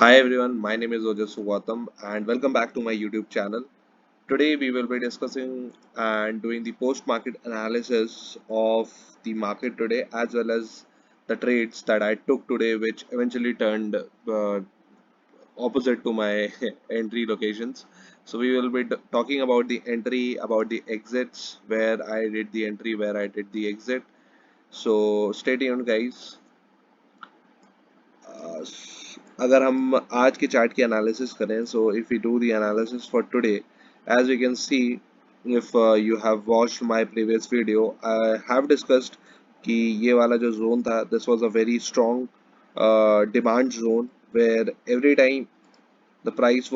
Hi everyone, my name is Ojasu Gautam and welcome back to my YouTube channel. Today we will be discussing and doing the post-market analysis of the market today as well as the trades that I took today which eventually turned opposite to my entry locations. So we will be talking about the entry, about the exits, where I did the entry, where I did the exit. So stay tuned guys. अगर हम आज के chart की analysis करें so if you do the analysis for today as we can see if you have watched my previous video I have discussed कि ये वाला जो जोन था this was a very strong demand zone where every time the price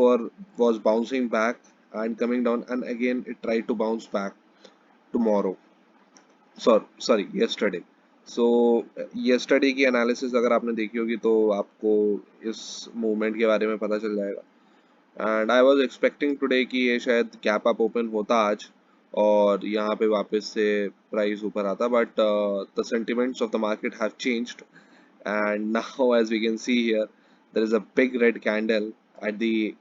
was bouncing back and coming down and again it tried to bounce back tomorrow sorry yesterday. So yesterday की analysis अगर आपने देखी होगी तो आपको इस movement के बारे में पता चल जाएगा and I was expecting today कि ये शायद गैप अप ओपन होता आज और यहाँ पे वापस से प्राइस ऊपर आता but the sentiments of the market have changed and now as we can see here there is a big red candle at the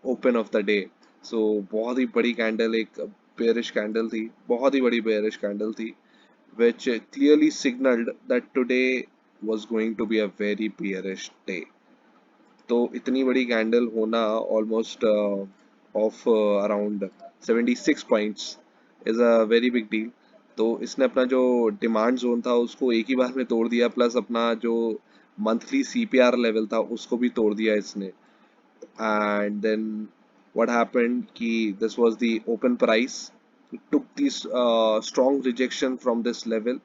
open of the day. So बहुत ही बड़ी कैंडल एक bearish कैंडल थी, बहुत ही बड़ी bearish candle थी which clearly signaled that today was going to be a very bearish day. तो इतनी बड़ी कैंडल होना almost of around 76 points is a very big deal. तो इसने अपना जो डिमांड जोन था उसको एक ही बार में तोड़ दिया प्लस अपना जो मंथली सीपीआर लेवल था उसको भी तोड़ दिया इसने and then what happened कि this was the open price. It took this strong rejection from this level,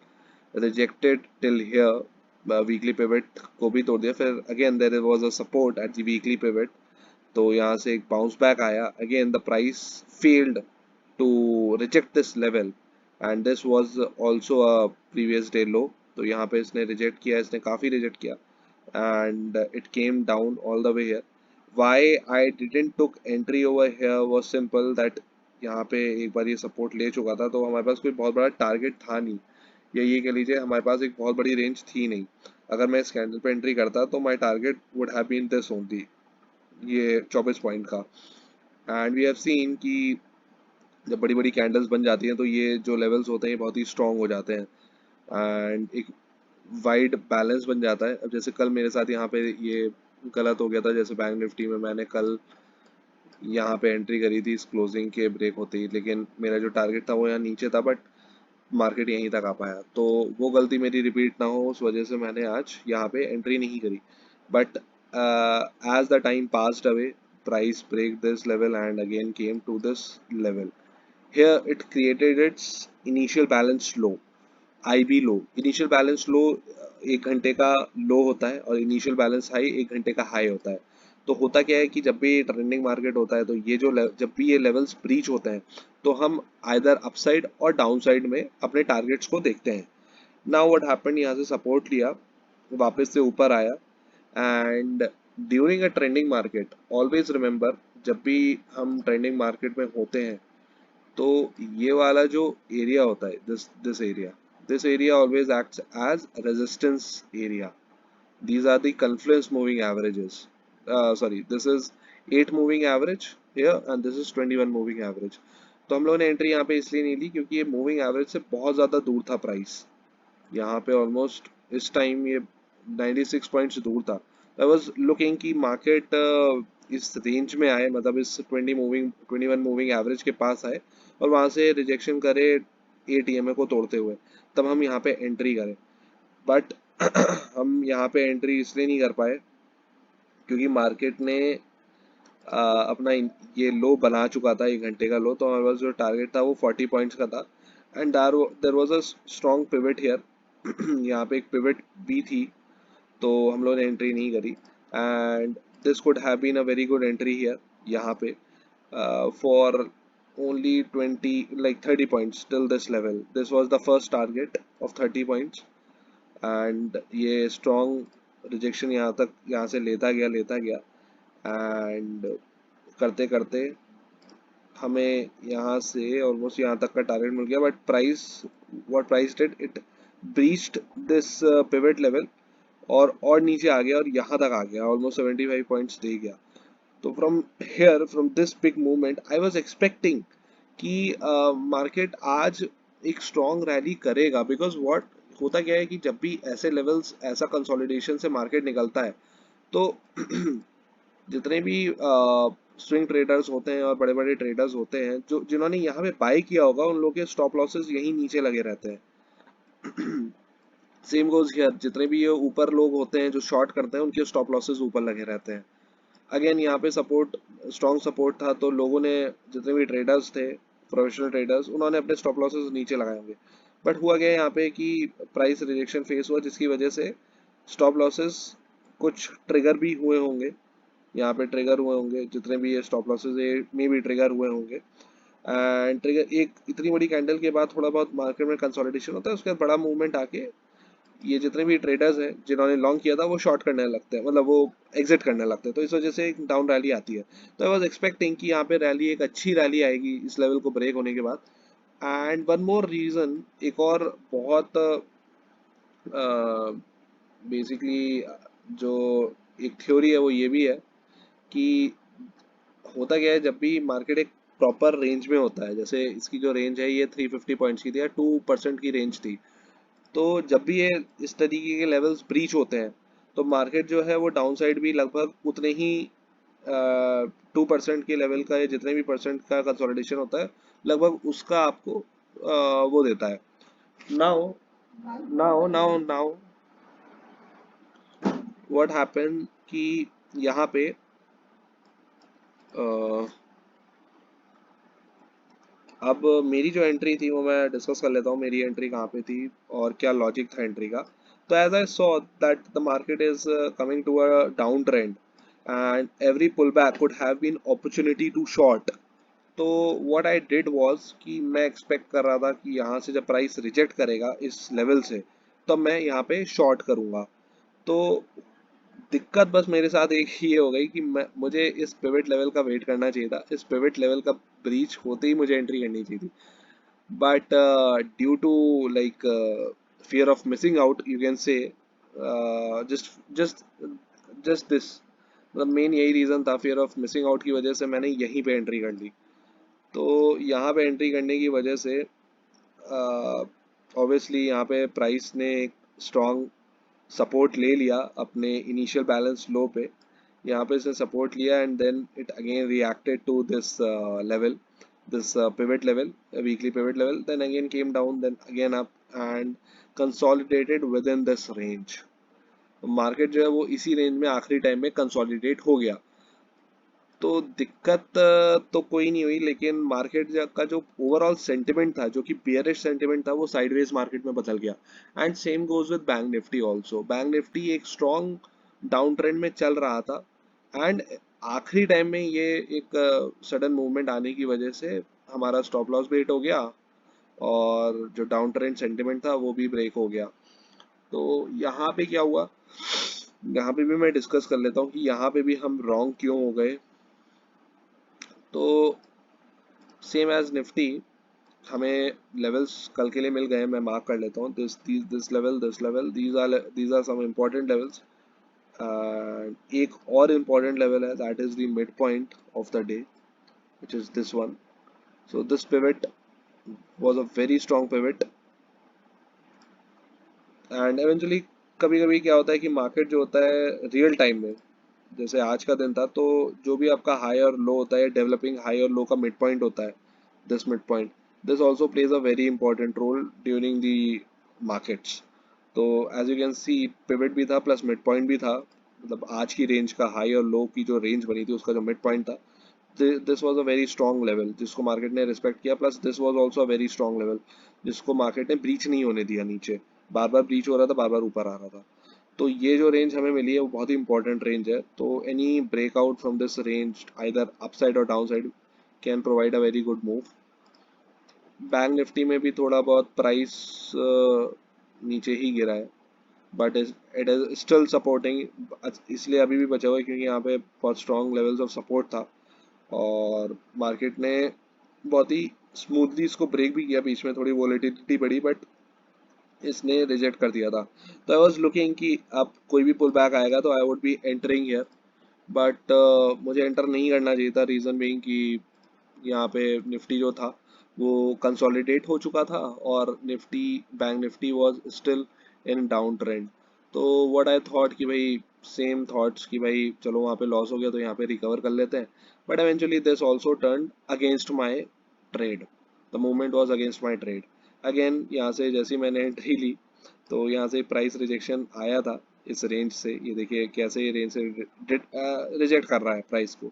rejected till here, weekly pivot को भी तोड़ दिया फिर again there was a support at the weekly pivot तो यहाँ से एक bounce back आया again the price failed to reject this level and this was also a previous day low तो यहाँ पे इसने reject किया इसने काफ़ी reject किया and it came down all the way here. Why I didn't took entry over here was simple that यहाँ पे एक बार ये सपोर्ट ले चुका था तो हमारे पास कोई बहुत बड़ा टारगेट था नहीं या ये कह लीजिए हमारे पास एक बहुत बड़ी रेंज थी नहीं अगर मैं इस कैंडल पे एंट्री करता तो my target would have been this only ये 24 पॉइंट का एंड वी हैव सीन कि जब बड़ी बड़ी कैंडल्स बन जाती हैं तो ये जो लेवल्स होते हैं ये बहुत ही स्ट्रांग हो जाते हैं एंड एक वाइड बैलेंस बन जाता है अब जैसे कल मेरे साथ यहाँ पे ये गलत हो गया था जैसे बैंक निफ्टी में मैंने कल यहाँ पे एंट्री करी थी इस क्लोजिंग के ब्रेक होते ही लेकिन मेरा जो टारगेट था वो यहाँ नीचे था बट मार्केट यहीं तक आ पाया तो वो गलती मेरी रिपीट ना हो उस वजह से मैंने आज यहाँ पे एंट्री नहीं करी but as the time passed away price break this level and again came to this level here it created its initial balance low IB low initial balance low एक घंटे का लो होता है और इनिशियल बैलेंस हाई एक घंटे का high होता है तो होता क्या है कि जब भी ट्रेंडिंग मार्केट होता है तो ये जो जब भी ये लेवल्स ब्रीच होते हैं तो हम आइदर अपसाइड और डाउन साइड में अपने टारगेट्स को देखते हैं नाउ व्हाट हैपेंड यहाँ से सपोर्ट लिया वापस से ऊपर आया and during a trending market always remember जब भी हम ट्रेंडिंग मार्केट में होते हैं तो ये वाला जो एरिया होता है this area always acts as resistance area. These are the confluence moving averages. Sorry, this is 8 moving average here and this is 21 moving average. तो हम लोगों ने एंट्री यहाँ पे इसलिए नहीं ली क्योंकि ये मूविंग एवरेज से बहुत ज़्यादा दूर था प्राइस यहाँ पे ऑलमोस्ट इस टाइम ये 96 पॉइंट्स दूर था आई वाज लुकिंग कि मार्केट इस रेंज में आए मतलब इस 21 मूविंग एवरेज के पास आए और वहाँ से रिजेक्शन करे एटीएमए को तोड़ते हुए तब हम यहाँ पे एंट्री करें बट हम यहाँ पे एंट्री इसलिए नहीं कर पाए क्योंकि मार्केट ने अपना ये लो बना चुका था एक घंटे का लो तो हमारे पास जो टारगेट था वो 40 पॉइंट्स का था and there was a strong pivot here यहाँ पे एक पिवट भी थी तो हम लोगों ने एंट्री नहीं करी and this could have been a very good entry here यहाँ पे for only 20 like 30 points till this level this was the first target of 30 points and ये strong rejection यहाँ से लेता गया and करते करते हमें यहाँ से ऑलमोस्ट यहाँ तक का टारगेट मिल गया but price what price did it breached this pivot level और नीचे आ गया और यहाँ तक आ गया, ऑलमोस्ट 75 पॉइंट्स दे गया। तो from this big movement I was expecting कि मार्केट आज एक स्ट्रॉन्ग रैली करेगा, बिकॉज व्हाट होता क्या है कि जब भी ऐसे लेवल्स, ऐसा कंसोलिडेशन से मार्केट निकलता है, तो जितने भी स्विंग ट्रेडर्स होते हैं और बड़े बड़े ट्रेडर्स होते हैं, जो जिन्होंने यहाँ पे बाय किया होगा, उन लोगों के स्टॉप लॉसेस यहीं नीचे लगे रहते हैं। सेम गोज हियर, जितने भी ये ऊपर लोग होते हैं जो शॉर्ट करते हैं, उनके स्टॉप लॉसेस ऊपर लगे रहते हैं। अगेन यहाँ पे सपोर्ट, स्ट्रॉन्ग सपोर्ट था, तो लोगों ने, जितने भी ट्रेडर्स थे, प्रोफेशनल ट्रेडर्स, उन्होंने अपने स्टॉप लॉसेस नीचे लगाए होंगे। बट हुआ गया यहाँ पे कि प्राइस रिजेक्शन फेस हुआ, जिसकी वजह से स्टॉप लॉसेस कुछ ट्रिगर भी हुए होंगे, यहाँ पे ट्रिगर हुए होंगे, जितने भी ये स्टॉप लॉसेस ये में भी ट्रिगर हुए होंगे। एंड ट्रिगर, एक इतनी बड़ी कैंडल के बाद थोड़ा बहुत मार्केट में कंसोलिडेशन होता है, उसके बाद बड़ा मूवमेंट आके ये जितने भी ट्रेडर्स हैं जिन्होंने लॉन्ग किया था, वो शॉर्ट करने लगते हैं, मतलब वो एग्जिट करने लगते हैं, तो इस वजह से एक डाउन रैली आती है। तो आई वाज एक्सपेक्टिंग कि यहाँ पे रैली, एक अच्छी रैली आएगी इस लेवल को ब्रेक होने के बाद। एंड वन मोर रीजन, एक और बहुत बेसिकली जो एक थ्योरी है, वो ये भी है कि होता क्या है, जब भी मार्केट एक प्रॉपर रेंज में होता है, जैसे इसकी जो रेंज है ये 350 पॉइंट्स की थी या 2% की रेंज थी, तो जब भी ये इस तरीके के लेवल्स ब्रीच होते हैं, तो मार्केट जो है वो डाउन साइड भी लगभग उतने ही 2% के लेवल का, या जितने भी परसेंट का कंसोलिडेशन होता है, लगभग उसका आपको वो देता है। नाउ नाउ व्हाट हैपन कि यहाँ पे अ, अब मेरी जो एंट्री थी वो मैं डिस्कस कर लेता हूँ, मेरी एंट्री कहाँ पे थी और क्या लॉजिक था एंट्री का। तो as I saw that the market is coming to a down trend and every pull back could have been opportunity to short. तो व्हाट आई डिड वाज कि मैं एक्सपेक्ट कर रहा था कि यहाँ से जब प्राइस रिजेक्ट करेगा इस लेवल से, तो मैं यहाँ पे शॉर्ट करूँगा। तो दिक्कत बस मेरे साथ एक ही हो गई कि मुझे इस पिवट लेवल का वेट करना चाहिए था, इस पिवट लेवल का ब्रीच होते ही मुझे एंट्री करनी चाहिए थी। but due to like fear of missing out, you can say, just this, मतलब मेन यही रीज़न था, फियर ऑफ मिसिंग आउट की वजह से मैंने यहीं पे एंट्री कर ली। तो यहाँ पे एंट्री करने की वजह से ऑब्वियसली यहाँ पे प्राइस ने एक स्ट्रॉन्ग सपोर्ट ले लिया अपने इनिशियल बैलेंस लो पे। यहाँ पे इसने सपोर्ट लिया and then it again reacted to this level, this pivot level, a weekly pivot level, then again came down, then again up and consolidated within this range। Market जो है वो इसी range में आखिरी टाइम में consolidate हो गया। तो दिक्कत तो कोई नहीं हुई, लेकिन मार्केट का जो ओवरऑल सेंटिमेंट था, जो कि बियरिश सेंटिमेंट था, वो साइडवेज मार्केट में बदल गया। And same goes with bank Nifty also. Bank Nifty एक स्ट्रॉन्ग डाउन ट्रेंड में चल रहा था एंड आखिरी टाइम में ये एक सडन मूवमेंट आने की वजह से हमारा स्टॉप लॉस भी हिट हो गया और जो डाउन ट्रेंड सेंटिमेंट था वो भी ब्रेक हो गया। तो यहाँ पे क्या हुआ, यहाँ पे भी मैं डिस्कस कर लेता हूँ कि यहाँ पे भी हम रॉन्ग क्यों हो गए। तो सेम एज निफ्टी, हमें लेवल्स कल के लिए मिल गए, मैं मार्क कर लेता हूँ, this level, these are some important levels. एक और इम्पोर्टेंट लेवल है, that is the mid point of the day, which is this one. So this pivot was a very strong pivot and eventually कभी कभी क्या होता है कि market जो होता है रियल टाइम में, जैसे आज का दिन था, तो जो भी आपका हाई और लो होता है, डेवलपिंग हाई और लो का मिड पॉइंट होता है, this mid point, this also plays a very important role during the markets. तो as you can see, pivot भी था प्लस मिड पॉइंट भी था, मतलब आज की रेंज का हाई और लो की जो रेंज बनी थी उसका जो मिड पॉइंट था, this was a very strong level जिसको मार्केट ने रिस्पेक्ट किया, plus this was also a very strong level जिसको मार्केट ने ब्रीच नहीं होने दिया नीचे, बार बार ब्रीच हो रहा था, बार बार ऊपर आ रहा था। तो ये जो रेंज हमें मिली है वो बहुत ही इंपॉर्टेंट रेंज है। तो any breakout from this range either upside और down side can provide a very good move. Bank Nifty में भी थोड़ा बहुत प्राइस नीचे ही गिरा है, but it is still supporting, इसलिए अभी भी बचा हुआ है क्योंकि यहाँ पे बहुत स्ट्रॉन्ग लेवल्स ऑफ सपोर्ट था और मार्केट ने बहुत ही स्मूथली इसको ब्रेक भी किया, बीच में थोड़ी वॉलेटिलिटी बढ़ी, बट इसने रिजेक्ट कर दिया था। तो आई वॉज लुकिंग कि अब कोई भी पुल बैक आएगा तो I would be entering here, but मुझे एंटर नहीं करना चाहिए था। रीज़न बीइंग कि यहाँ पे निफ्टी जो था वो कंसोलिडेट हो चुका था और Nifty, bank Nifty was still in down trend. तो व्हाट आई थॉट कि भाई, सेम थॉट्स कि भाई चलो वहाँ पे लॉस हो गया तो यहाँ पे रिकवर कर लेते हैं, but eventually this also turn against my trade. The movement was against my trade. Again यहाँ से जैसे ही मैंने एंट्री ली तो यहाँ से प्राइस रिजेक्शन आया था इस रेंज से। ये देखिए कैसे ये रेंज से रिजेक्ट कर रहा है प्राइस को।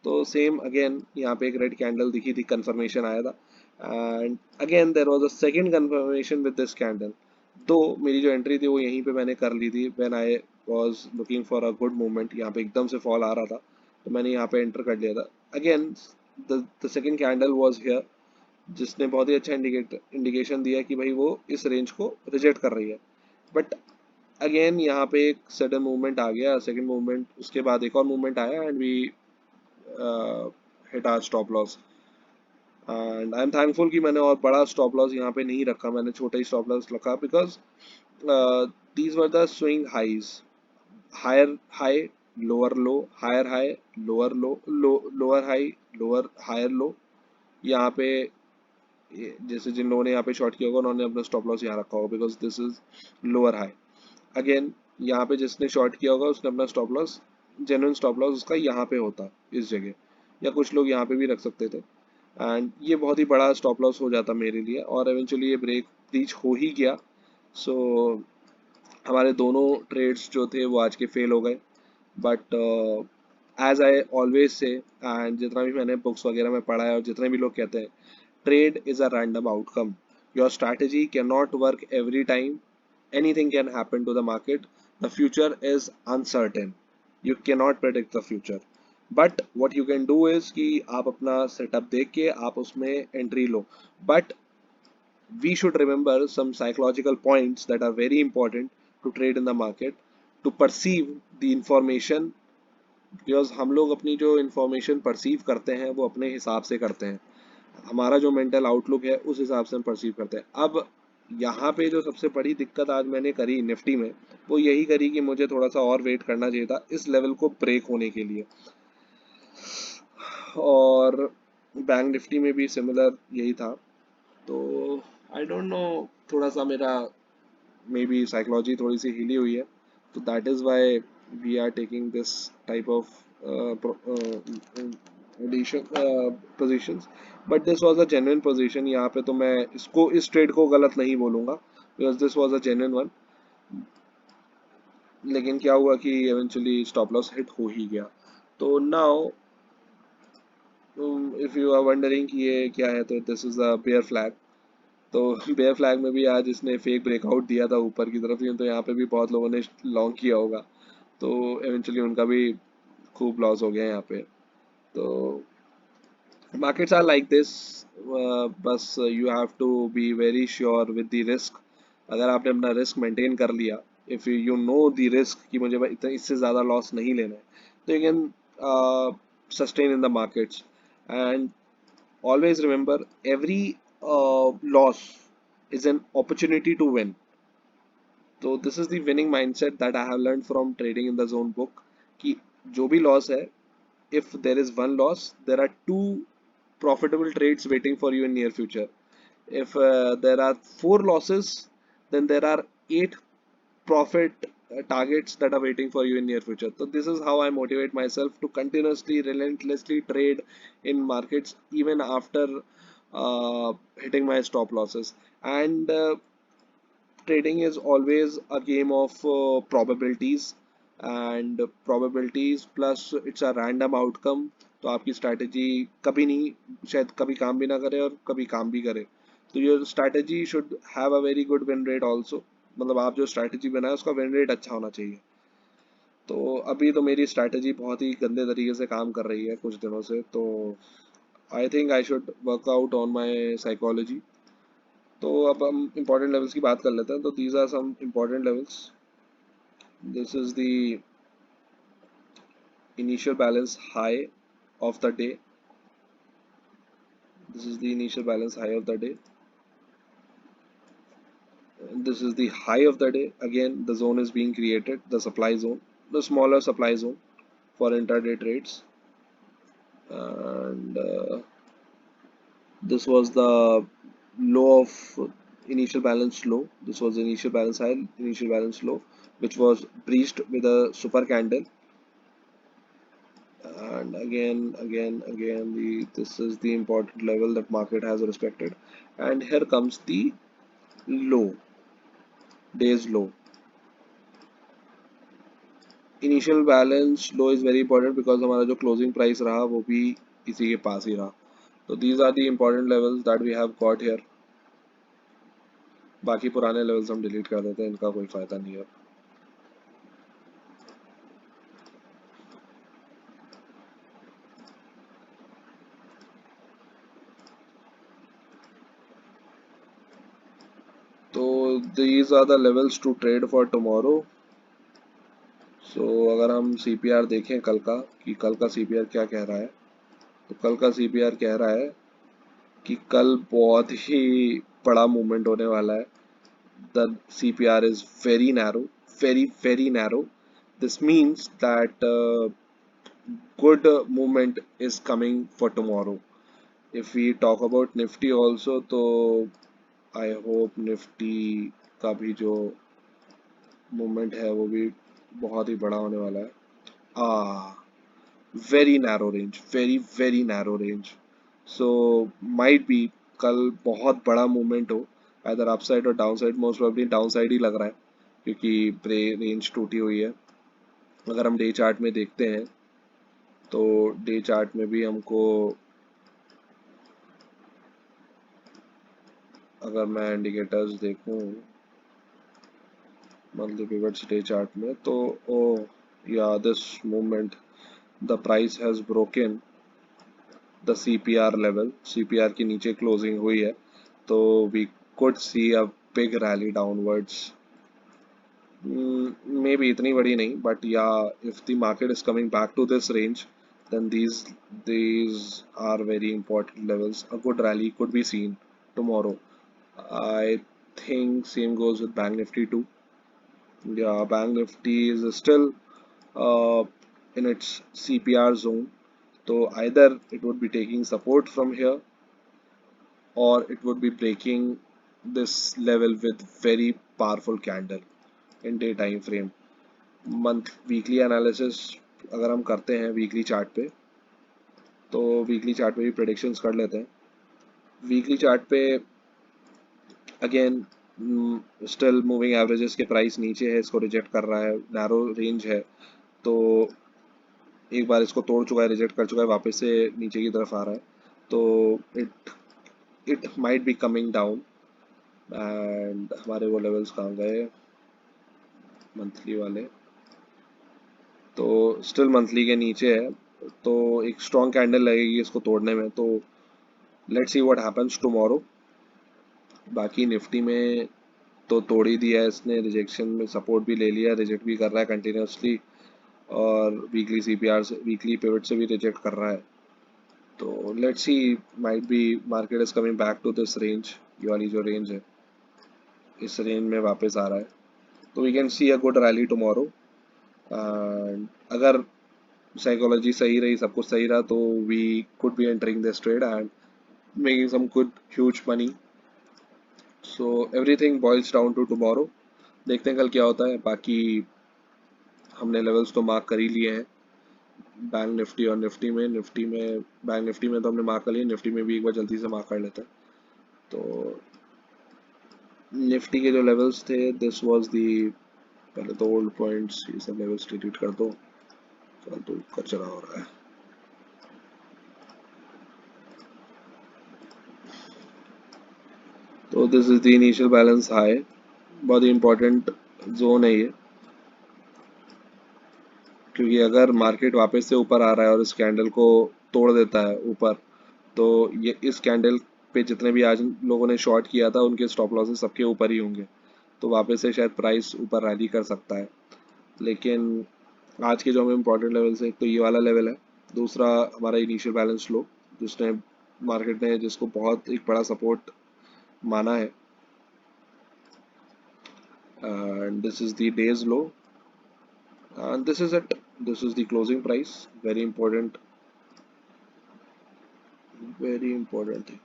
तो सेम अगेन यहाँ पे एक रेड कैंडल दिखी थी, कंफर्मेशन आया था, and again there was a second confirmation with this candle. तो मेरी जो एंट्री थी वो यहीं पे मैंने कर ली थी when I was looking for a good movement. यहाँ पे एकदम से फॉल आ रहा था तो मैंने यहाँ पे एंटर कर लिया था। Again the second candle was here, जिसने बहुत ही अच्छा इंडिकेशन दिया कि भाई वो इस रेंज को रिजेक्ट कर रही है। बट अगेन यहाँ पे एक सडन मूवमेंट आ गया, सेकंड मूवमेंट, उसके बाद एक और मूवमेंट आया and we hit our stop loss. And I am thankful कि मैंने और बड़ा स्टॉप लॉस यहाँ पे नहीं रखा, मैंने छोटा ही स्टॉप लॉस रखा because these were the swing highs, higher high, lower low, higher high, lower low, lower high, lower higher low. यहाँ पे जैसे जिन लोगों ने यहाँ पे शॉर्ट किया होगा उन्होंने अपना स्टॉप लॉस यहाँ रखा होगा because this is lower high. Again यहाँ पे जिसने शॉर्ट किया होगा उसने अपना stop loss, genuine stop loss उसका यहाँ पे होता इस जगह, या कुछ लोग यहाँ पे भी रख सकते थे। एंड ये बहुत ही बड़ा स्टॉप लॉस हो जाता मेरे लिए और एवेंचुअली ये ब्रेक रीच हो ही गया। सो हमारे दोनों ट्रेड्स जो थे वो आज के फेल हो गए। But as I always say, and जितना भी मैंने बुक्स वगैरह में पढ़ा है और जितने भी लोग कहते हैं, trade is a random outcome. Your strategy can not work every time, anything can happen to the market, the future is uncertain, you cannot predict the future, but what you can do is कि आप अपना setup देख के आप उसमें entry low. but we should remember some psychological points that are very important to trade in the market, to perceive the information, because हम लोग अपनी जो इंफॉर्मेशन परसीव करते हैं वो अपने हिसाब से करते हैं, हमारा जो मेंटल आउटलुक है उस हिसाब से हम परसीव करते हैं। अब यहाँ पे जो सबसे बड़ी दिक्कत आज मैंने करी निफ्टी में वो यही करी कि मुझे थोड़ा सा और वेट करना चाहिए था इस लेवल को ब्रेक होने के लिए। और बैंक निफ्टी में भी सिमिलर यही था। तो आई डोंट नो, थोड़ा सा मेरा मे बी साइकोलॉजी थोड़ी सी हिली हुई है, तो that is why we are taking this type of addition positions. But this was a genuine position, यहाँ पे तो मैं इसको, इस ट्रेड को गलत नहीं बोलूँगा because this was a genuine one. लेकिन क्या हुआ कि एवेंचुअली स्टॉप लॉस हिट हो ही गया। तो now if you are wondering कि ये क्या है, तो this is a bear flag. तो बेयर फ्लैग में भी आज इसने फेक ब्रेकआउट दिया था ऊपर की तरफ, तो यहाँ पे भी बहुत लोगों ने लॉन्ग किया होगा, तो एवेंचुअली उनका भी खूब लॉस हो गया यहाँ पे। तो markets are like this, बस you have to be very sure with the risk। अगर आपने अपना रिस्क मेंटेन कर लिया, if you know the risk कि मुझे भाई इतना इससे ज़्यादा लॉस नहीं लेना है, तो you can sustain in the markets। and always remember, every loss is an opportunity to win। तो this is the winning mindset that I have learned from trading in the zone book कि जो भी loss है, if there is one loss, there are two profitable trades waiting for you in near future। If there are four losses, then there are eight profit targets that are waiting for you in near future। So this is how I motivate myself to continuously, relentlessly trade in markets even after hitting my stop losses। And trading is always a game of probabilities, and probabilities plus it's a random outcome। तो आपकी strategy कभी नहीं, शायद कभी काम भी ना करे और कभी काम भी करे। तो your strategy should have a very good win rate also, मतलब आप जो स्ट्रैटेजी बनाए उसका विन रेट अच्छा होना चाहिए। तो अभी तो मेरी स्ट्रैटेजी बहुत ही गंदे तरीके से काम कर रही है कुछ दिनों से, तो I think I should work out on my psychology. तो अब हम इम्पोर्टेंट लेवल्स की बात कर लेते हैं। तो these are some important levels. This is the initial balance high of the day, this is the initial balance high of the day, This is the high of the day. Again, the zone is being created, the supply zone, the smaller supply zone for intraday trades. And this was the low of initial balance low. This was the initial balance high, initial balance low, which was breached with a super candle. And again, this is the important level that market has respected. And here comes the low, day's low. Initial balance low is very important because हमारा जो closing price रहा वो भी इसी के पास ही रहा. तो these are the important levels that we have got here. बाकी पुराने लेवल्स हम डिलीट कर देते हैं, इनका कोई फायदा नहीं है. तो these are the levels to trade for tomorrow. So अगर हम सीपीआर देखें कल का, कि कल का सीपीआर क्या कह रहा है, तो कल का सीपीआर कह रहा है कि कल बहुत ही बड़ा मूवमेंट होने वाला है. The CPR is very narrow, very narrow. This means that good movement is coming for tomorrow. If we talk about Nifty also, तो I hope Nifty का भी जो movement है वो भी बहुत ही बड़ा होने वाला है. Very narrow range, very narrow range. So might be कल बहुत बड़ा movement हो, either upside और downside. Most probably downside ही लग रहा है क्योंकि प्रे रेंज टूटी हुई है. अगर हम डे चार्ट में देखते हैं तो डे चार्ट में भी हमको, अगर मैं इंडिकेटर्स देखूं मंथली पिवट्स डे चार्ट में, तो ओ या this movement the price has broken the CPR level. CPR के नीचे क्लोजिंग हुई है, तो we could see a big rally downwards. maybe इतनी बड़ी नहीं, but yeah, if the market is coming back to this range, then these are very important levels. A good rally could be seen tomorrow. I think same goes with Bank Nifty too. Yeah, Bank Nifty is still uh, in its CPR zone. So either it would be taking support from here, or it would be breaking this level with very powerful candle in day time frame. Month weekly analysis अगर हम करते हैं weekly chart पे, तो weekly chart पे भी predictions कर लेते हैं. वीकली चार्ट पे अगेन स्टिल मूविंग एवरेजेस के प्राइस नीचे है, इसको रिजेक्ट कर रहा है, नैरो रेंज है. तो एक बार इसको तोड़ चुका है, रिजेक्ट कर चुका है, वापस से नीचे की तरफ आ रहा है. तो it might be coming down. And हमारे वो लेवल्स कहाँ गए मंथली वाले, तो स्टिल मंथली के नीचे है. तो एक स्ट्रॉन्ग कैंडल लगेगी इसको तोड़ने में. तो let's see what happens tomorrow. बाकी निफ्टी में तो तोड़ ही दिया है इसने, रिजेक्शन में सपोर्ट भी ले लिया, रिजेक्ट भी कर रहा है कंटिन्यूसली, और वीकली सीपीआर से, वीकली पिवट से भी रिजेक्ट कर रहा है. तो let's see, might be market is coming back to this range. ये वाली जो रेंज है, इस रेंज में वापस आ रहा है. तो we can see a good rally tomorrow. अगर साइकोलॉजी सही रही, सब कुछ सही रहा, तो we could be entering this trade and making some good huge money. So everything boils down to tomorrow. देखते हैं कल क्या होता है. बाकी हमने लेवल्स तो मार्क कर ही लिए हैं बैंक निफ्टी और निफ्टी में. बैंक निफ्टी में तो हमने मार्क कर लिया, निफ्टी में भी एक बार जल्दी से मार्क कर लेते हैं. तो निफ्टी के जो लेवल्स थे, दिस वाज दी, पहले तो ओल्ड पॉइंट्स ये सब लेवल्स डिलीट कर दो, कल तो कचरा हो रहा है. तो this is the initial balance high. बहुत ही इंपॉर्टेंट जोन है ये, क्योंकि अगर मार्केट वापस से ऊपर आ रहा है और इस कैंडल को तोड़ देता है ऊपर, तो ये इस कैंडल पे जितने भी आज लोगों ने शॉर्ट किया था उनके स्टॉप लॉसेस सबके ऊपर ही होंगे. तो वापस से शायद प्राइस ऊपर रैली कर सकता है. लेकिन आज के जो हमें इम्पोर्टेंट लेवल्स है, एक तो ये वाला लेवल है, दूसरा हमारा इनिशियल बैलेंस लो, जिसने मार्केट ने जिसको बहुत एक बड़ा सपोर्ट माना है. and this is the day's low, and this is it. This is the closing price. Very important, very important thing.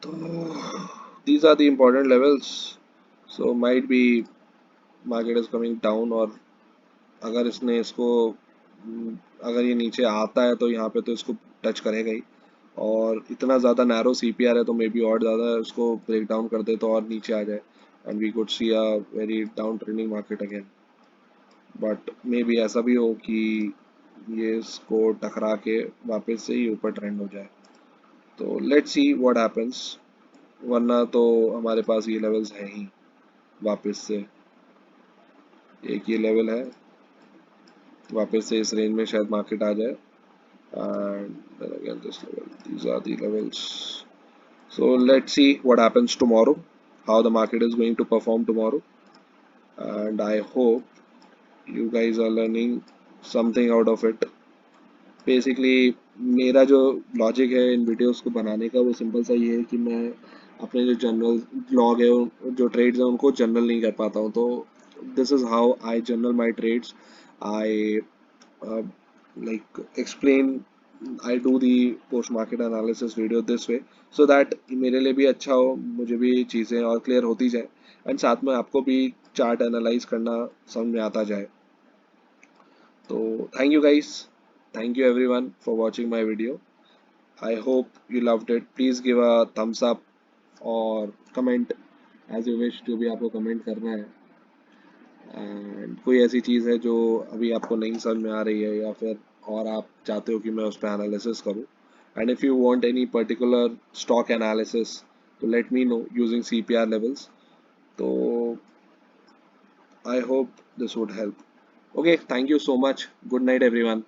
So these are the important levels. So might be market is coming down, और अगर इसने इसको अगर ये नीचे आता है तो यहाँ पे तो इसको टच करेगा ही, और इतना ज़्यादा नैरो सीपीआर है तो मे बी और ज़्यादा इसको ब्रेक डाउन कर दे तो और नीचे आ जाए, and we could see a very down trending market again. But maybe ऐसा भी हो कि ये इसको टकरा के वापस से ही ऊपर ट्रेंड हो जाए. तो लेट्स सी व्हाट हैपेंस. वरना तो हमारे पास ये लेवल्स हैं ही. वापस से एक ये लेवल है, वापस से इस रेंज में शायद मार्केट आ जाए, and then again this level. These are the levels. So let's see what happens tomorrow, how the market is going to perform tomorrow, and I hope you guys are learning something out of it. Basically मेरा जो logic है इन videos को बनाने का वो simple सा ये है कि मैं अपने जो जनरल ब्लॉग है, जो ट्रेड्स हैं उनको जनरल नहीं कर पाता हूँ. तो this is how I journal my trades. I like explain, I do the post market analysis video this way, so that मेरे लिए भी अच्छा हो, मुझे भी चीज़ें और क्लियर होती जाए, एंड साथ में आपको भी चार्ट एनालाइज करना समझ में आता जाए. तो thank you guys, thank you everyone for watching my video. I hope you loved it. Please give a thumbs up और कमेंट एज यू विश, जो भी आपको कमेंट करना है. एंड कोई ऐसी चीज़ है जो अभी आपको नहीं समझ में आ रही है या फिर और आप चाहते हो कि मैं उस पर एनालिसिस करूं, and if you want any particular stock analysis तो let me know using CPR levels. तो I hope this would help. Okay, thank you so much. Good night everyone.